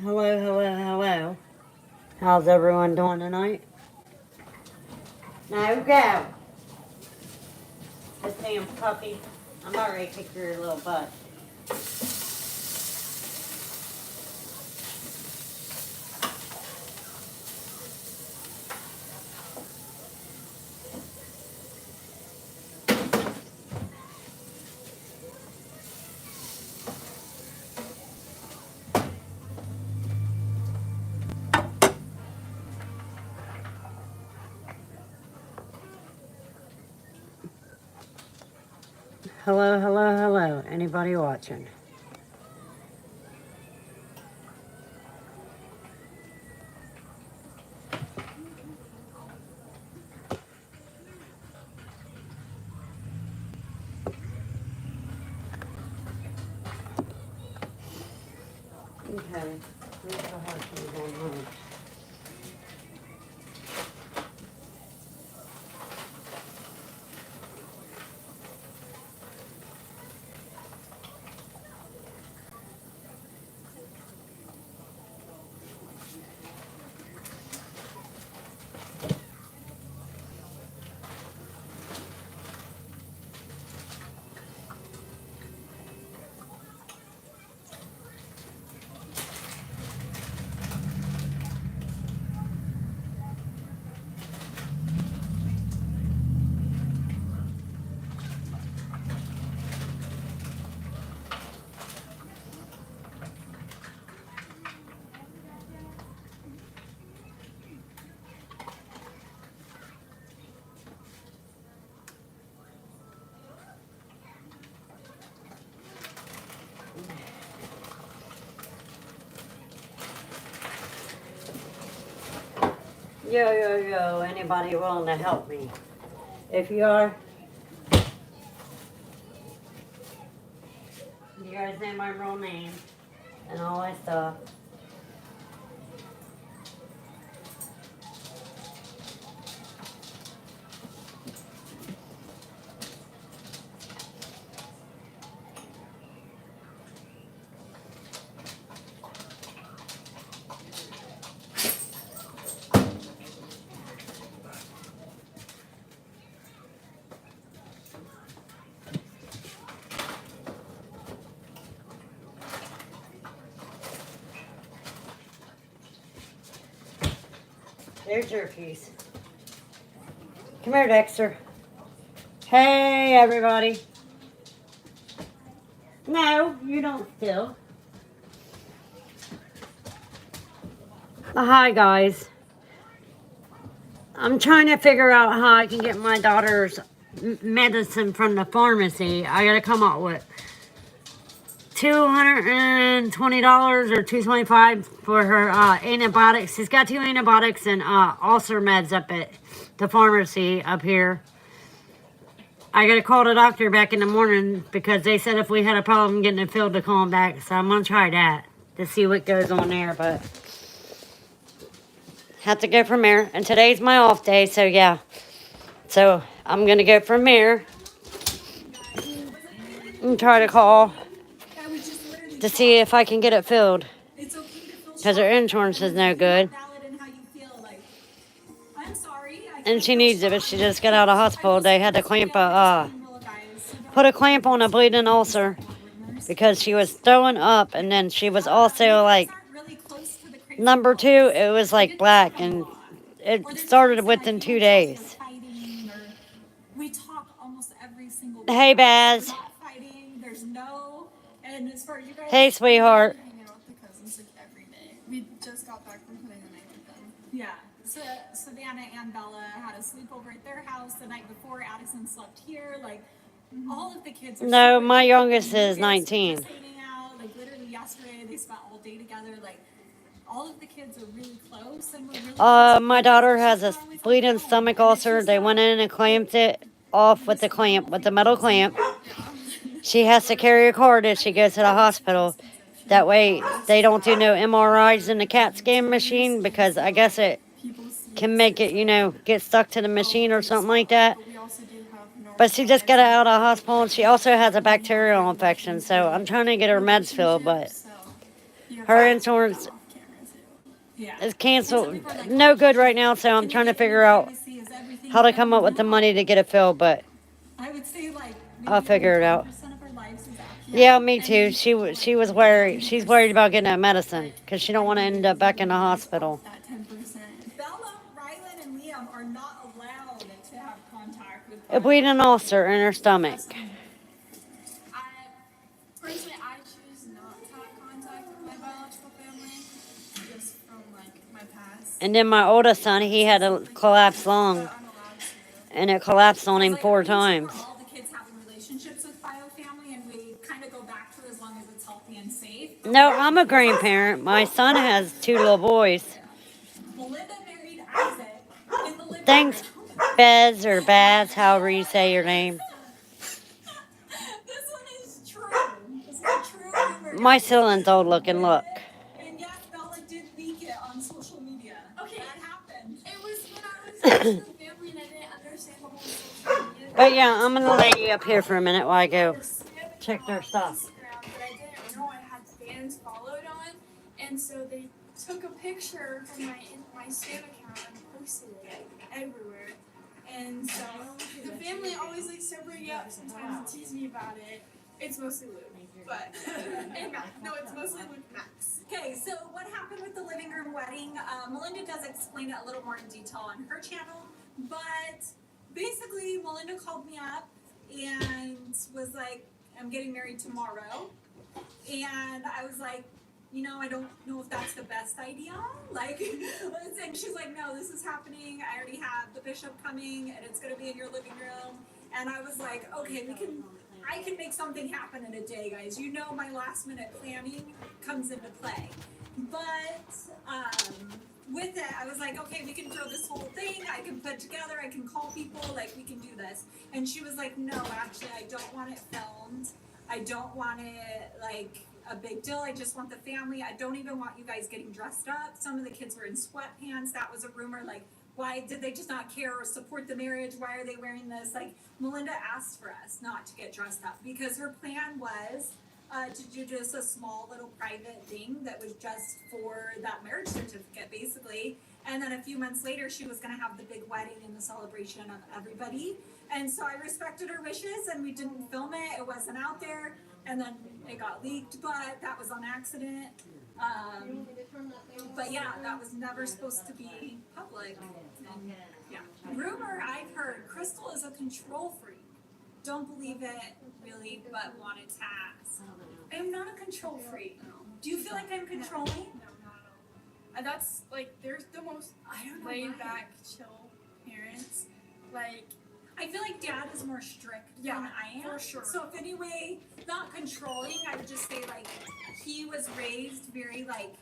Hello, hello, hello. How's everyone doing tonight? Now go. This damn puppy. I'm about ready to kick your little butt. Hello, hello, hello. Anybody watching? Okay. Where's the husband going home? Yo, yo, yo. Anybody willing to help me? If you are, you guys know my real name and all that stuff. There's your piece. Come here, Dexter. Hey, everybody. No, you don't steal. Hi, guys. I'm trying to figure out how I can get my daughter's medicine from the pharmacy. I gotta come up with $220 or $225 for her antibiotics. She's got 2 antibiotics and ulcer meds up at the pharmacy up here. I gotta call the doctor back in the morning because they said if we had a problem getting it filled to call him back. So I'm gonna try that to see what goes on there, but have to go from there. And today's my off day, so yeah. So I'm gonna go from there and try to call to see if I can get it filled. Because her insurance is no good. And she needs it, but she just got out of hospital. They had to put a clamp on a bleeding ulcer because she was throwing up, and then she was also like number 2. It was like black, and it started within 2 days. Hey, Baz. Hey, sweetheart. We just got back from putting the night with them. Yeah. So Savannah and Bella had a sleepover at their house the night before. Addison slept here. Like, all of the kids are No, my youngest is 19. just hanging out. Like, literally yesterday, they spent all day together. Like, all of the kids are really close, and we're really close. My daughter has a bleeding stomach ulcer. They went in and clamped it off with the clamp, with the metal clamp. She has to carry a card as she goes to the hospital. That way they don't do no MRIs in the CAT scan machine because I guess it can make it, get stuck to the machine or something like that. But she just got out of the hospital and she also has a bacterial infection. So I'm trying to get her meds filled, but her insurance Yeah. is canceled. No good right now, so I'm trying to figure out how to come up with the money to get it filled, but I would say like I'll maybe figure it out. 10% of our lives is actually. Yeah, me too. She was worried. She's worried about getting that medicine because she don't want to end up back in the hospital. That 10%. Bella, Rylan, and Liam are not allowed to have contact with. A bleeding ulcer in her stomach. Personally, I choose not to have contact with my biological family, just from like my past. And then my oldest son, he had a collapsed lung, But I'm allowed to. and it collapsed on him Like, 4 I'm used to times. all the kids having relationships with bio family, and we kind of go back to as long as it's healthy and safe. No, I'm a grandparent. My son has 2 little boys. Melinda married Isaac in the living Thanks, room. Bez or Baz, however you say your name. This one is true. This is a true rumor. My ceiling's old looking, look. And yes, Bella did leak it on social media. Okay. That happened. It was when I was in the family and I didn't understand the whole social media. But yeah, I'm gonna lay you up here for a minute while I go check their stuff. Instagram, but I didn't know I had fans followed on, and so they took a picture from my Spam account and posted it everywhere. And so the family always likes to bring it up sometimes and tease me about it. It's mostly Luke, but and Max. No, it's mostly Luke and Max. Okay, so what happened with the living room wedding? Melinda does explain it a little more in detail on her channel, but basically Melinda called me up and was like, I'm getting married tomorrow. And I was like, I don't know if that's the best idea. Like, and she's like, no, this is happening. I already have the bishop coming and it's going to be in your living room. And I was like, okay, I can make something happen in a day, guys. My last minute planning comes into play. But with it, I was like, okay, we can throw this whole thing. I can put together, I can call people, like, we can do this. And she was like, no, actually, I don't want it filmed. I don't want it, like, a big deal. I just want the family. I don't even want you guys getting dressed up. Some of the kids were in sweatpants. That was a rumor. Like, why did they just not care or support the marriage? Why are they wearing this? Like, Melinda asked for us not to get dressed up because her plan was to do just a small little private thing that was just for that marriage certificate, basically. And then a few months later, she was going to have the big wedding and the celebration of everybody. And so I respected her wishes, and we didn't film it. It wasn't out there. And then it got leaked, but that was on accident. But yeah, that was never supposed to be public. And, yeah. Rumor I've heard, Crystal is a control freak. Don't believe it, really, but wanted to ask. I am not a control freak. Do you feel like I'm controlling? No, not at all. And that's like, there's the most laid back, chill parents. Like, I feel like Dad is more strict Yeah, than I am. for sure. So if anyway, not controlling, I would just say like he was raised very like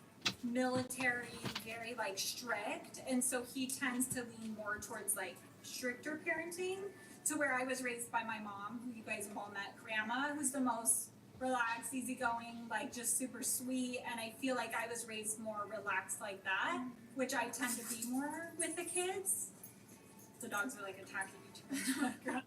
military, very like strict, and so he tends to lean more towards like stricter parenting. To where I was raised by my mom, who you guys have all met, Grandma, who's the most relaxed, easygoing, like just super sweet. And I feel like I was raised more relaxed like that, which I tend to be more with the kids. The dogs are like attacking each other.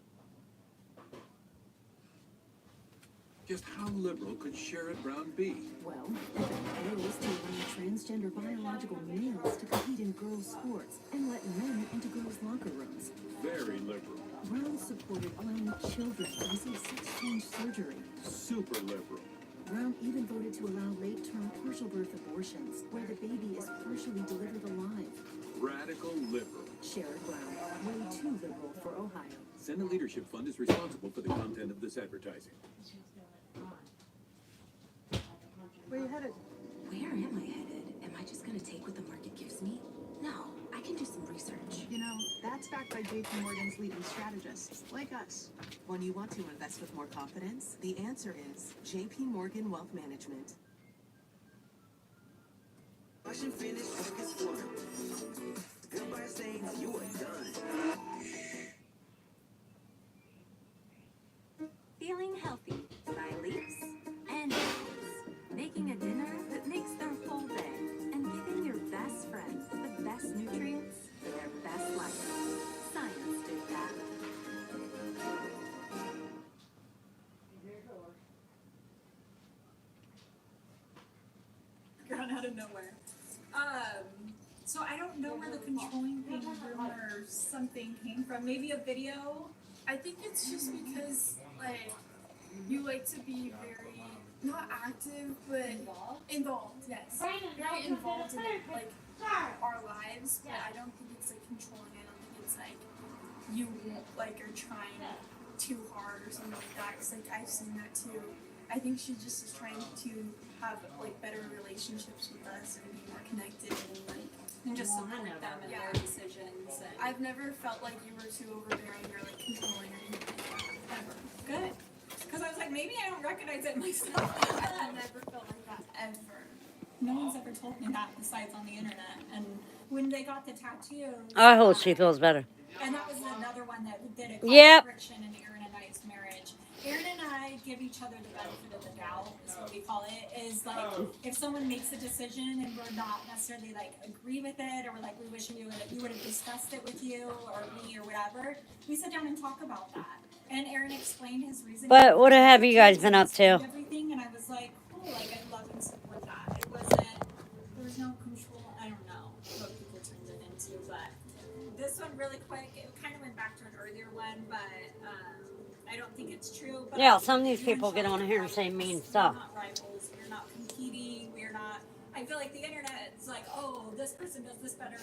Just how liberal could Sherrod Brown be? Well, girls to allow transgender biological males to compete in girls' sports and let men into girls' locker rooms. Very liberal. Brown supported allowing children to receive sex change surgery. Super liberal. Brown even voted to allow late-term partial birth abortions, where the baby is partially delivered alive. Radical liberal. Sherrod Brown, way too liberal for Ohio. Senate Leadership Fund is responsible for the content of this advertising. Where are you headed? Where am I headed? Am I just gonna take what the market gives me? No, I can do some research. You know, that's backed by JP Morgan's leading strategists, like us. When you want to invest with more confidence, the answer is JP Morgan Wealth Management. Washing finish, work is fun. Goodbye saying you are done. Feeling healthy by leaps and bounds. Making a dinner that makes their whole day. And giving your best friend the best nutrients for their best life. Science did that. Grown out of nowhere. So I don't know where the controlling thing rumor or something came from. Maybe a video. I think it's just because like you like to be very not active but involved. Yes, very involved in like our lives. But I don't think it's like controlling. I don't think it's like you like are trying too hard or something like that. Cause like I've seen that too. I think she just is trying to have like better relationships with us and be more connected and like And just support them in their decisions. And I've never felt like you were too overbearing or like controlling or anything like that. Ever. good. Because I was like, maybe I don't recognize it myself. I've never felt like that ever. No one's ever told me that besides on the internet. And when they got the tattoos. I hope she feels better. And that was another one that did a Yep. friction in Aaron and I's marriage. Aaron and I give each other the benefit of the doubt, is what we call it. Is like if someone makes a decision and we're not necessarily like agree with it, or we're like we wish we would have discussed it with you or me or whatever, we sit down and talk about that. And Aaron explained his reason. But what have you guys been up to? Everything, and I was like, cool, like I love and support that. It wasn't, there was no control. I don't know what people turned it into, but this one really quick. It kind of went back to an earlier one, but I don't think it's true. But Yeah, some of these people get on here and say mean stuff. We're not rivals. We're not competing. We're not. I feel like the internet is like, oh, this person does this better,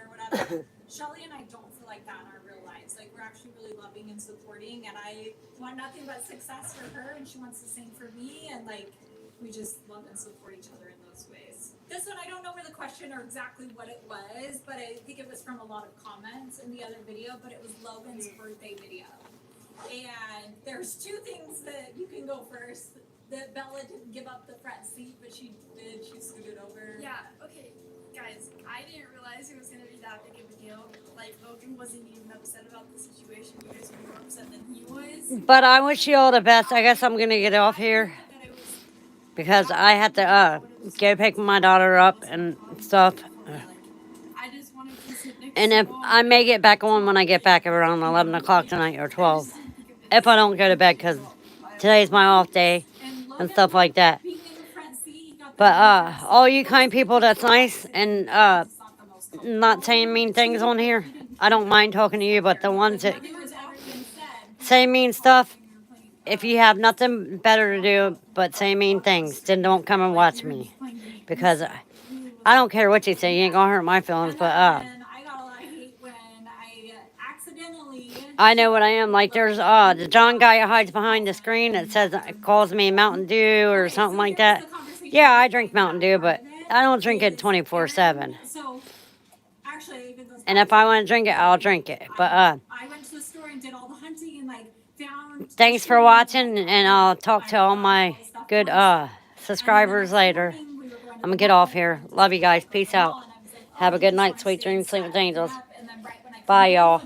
whatever. Shelly and I don't feel like that in our real lives. Like we're actually really loving and supporting, and I want nothing but success for her, and she wants the same for me, and like we just love and support each other in those ways. This one, I don't know where the question or exactly what it was, but I think it was from a lot of comments in the other video, but it was Logan's birthday video. And there's two things that you can go first. That Bella didn't give up the front seat, but she did. She scooted over. Yeah, okay. Guys, I didn't realize it was going to be that big of a deal. Like, Logan wasn't even upset about the situation. You guys were more upset than he was. But I wish you all the best. I guess I'm going to get off here because I have to go pick my daughter up and stuff. I just wanted to sit next And if I may get back on when I get back around 11 o'clock tonight or 12. If I don't go to bed because today's my off day and stuff like that. But all you kind people that's nice and not saying mean things on here, I don't mind talking to you. But the ones that say mean stuff, if you have nothing better to do but say mean things, then don't come and watch me. Because I don't care what you say, you ain't gonna hurt my feelings. But I know what I am. Like there's the John guy who hides behind the screen that says calls me Mountain Dew or something like that. Yeah, I drink Mountain Dew, but I don't drink it 24/7. And if I want to drink it, I'll drink it. But I went to the store and did all the hunting and like found. thanks for watching, and I'll talk to all my good subscribers later. I'm gonna get off here. Love you guys. Peace out. Have a good night. Sweet dreams. Sleep with angels. Bye, y'all.